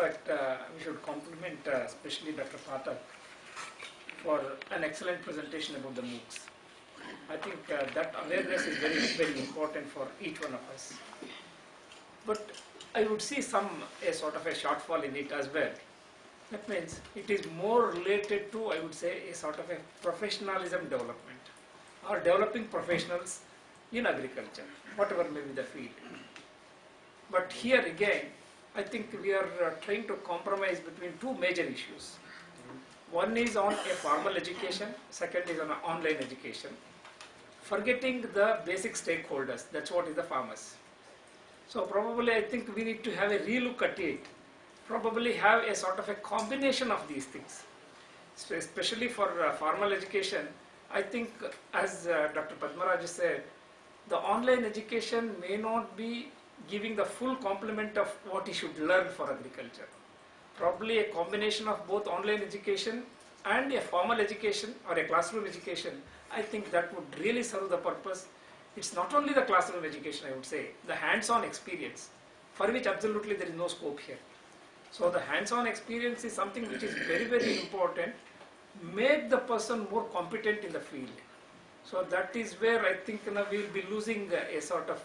fact, we should compliment especially Dr. Pathak for an excellent presentation about the MOOCs. I think that awareness is very, very important for each one of us. But I would see a sort of a shortfall in it as well. That means it is more related to, I would say, a sort of a professionalism development or developing professionals in agriculture, whatever may be the field. But here again, I think we are trying to compromise between two major issues. One is on a formal education, second is on an online education, forgetting the basic stakeholders, that's what is the farmers. So probably I think we need to have a relook at it, probably have a sort of a combination of these things. So especially for formal education, I think as Dr. Padmaraj said, the online education may not be giving the full complement of what he should learn for agriculture. Probably a combination of both online education and a formal education or a classroom education, I think that would really serve the purpose. It's not only the classroom education, I would say, the hands-on experience, for which absolutely there is no scope here. So the hands-on experience is something which is very, very important, make the person more competent in the field. So that is where I think we will be losing a sort of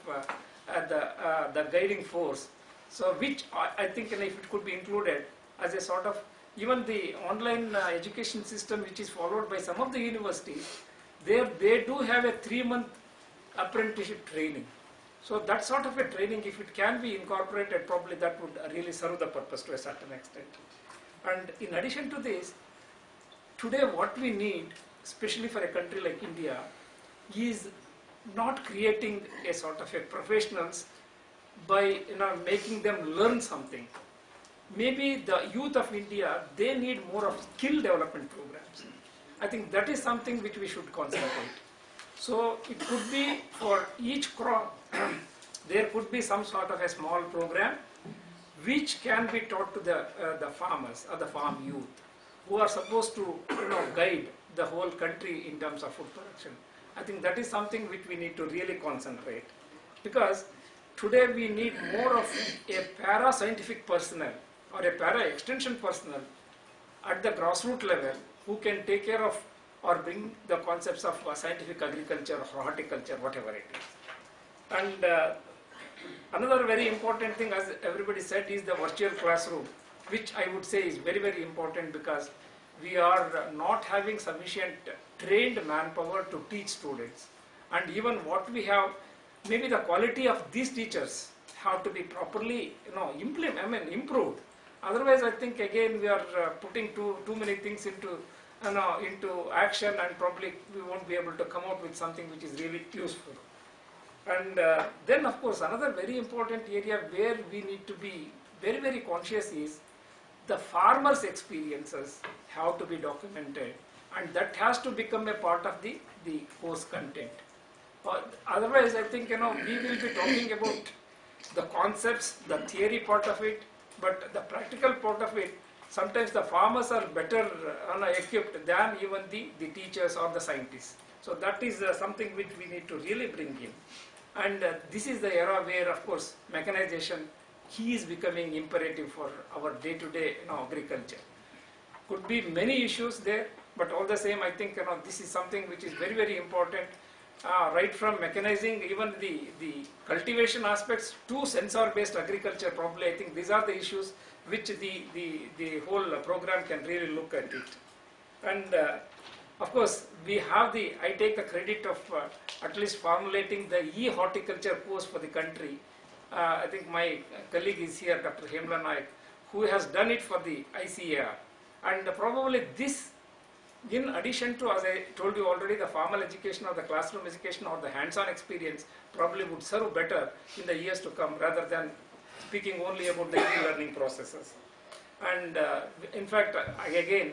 the guiding force. So which I think if it could be included as a sort of, even the online education system which is followed by some of the universities, they do have a 3-month apprenticeship training. So that sort of a training, if it can be incorporated, probably that would really serve the purpose to a certain extent. And in addition to this, today what we need, especially for a country like India, is not creating a sort of a professionals by making them learn something. Maybe the youth of India, they need more of skill development programs. I think that is something which we should concentrate. So it could be for each crop, there could be some sort of a small program which can be taught to the farmers or the farm youth who are supposed to guide the whole country in terms of food production. I think that is something which we need to really concentrate, because today we need more of a para-scientific personnel or a para-extension personnel at the grassroots level who can take care of or bring the concepts of scientific agriculture or horticulture, whatever it is. And another very important thing, as everybody said, is the virtual classroom, which I would say is very, very important, because we are not having sufficient trained manpower to teach students. And even what we have, maybe the quality of these teachers have to be properly improved. Otherwise, I think again we are putting too many things into action, and probably we won't be able to come out with something which is really useful. And then of course another very important area where we need to be very, very conscious is the farmers' experiences have to be documented, and that has to become a part of the course content. Otherwise, I think we will be talking about the concepts, the theory part of it, but the practical part of it, sometimes the farmers are better equipped than even the teachers or the scientists. So that is something which we need to really bring in. And this is the era where, of course, mechanization is becoming imperative for our day-to-day agriculture. Could be many issues there, but all the same, I think this is something which is very, very important. Right from mechanizing, even the cultivation aspects to sensor-based agriculture, probably I think these are the issues which the whole program can really look at it. And of course, I take the credit of at least formulating the e-horticulture course for the country. I think my colleague is here, Dr. Hemla Naik, who has done it for the ICAR. And probably this, in addition to, as I told you already, the formal education or the classroom education or the hands-on experience probably would serve better in the years to come, rather than speaking only about the e-learning processes. And in fact, again,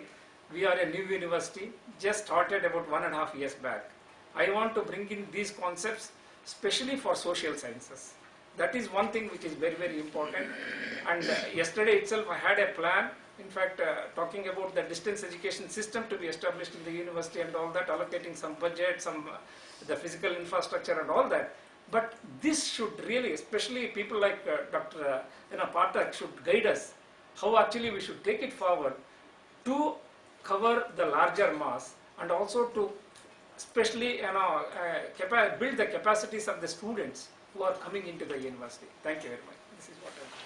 we are a new university, just started about 1.5 years back. I want to bring in these concepts, especially for social sciences. That is one thing which is very, very important. And yesterday itself I had a plan, in fact, talking about the distance education system to be established in the university and all that, allocating some budget, the physical infrastructure and all that. But this should really, especially people like Dr. Pathak should guide us how actually we should take it forward to cover the larger mass and also to especially build the capacities of the students who are coming into the university. Thank you very much. This is what I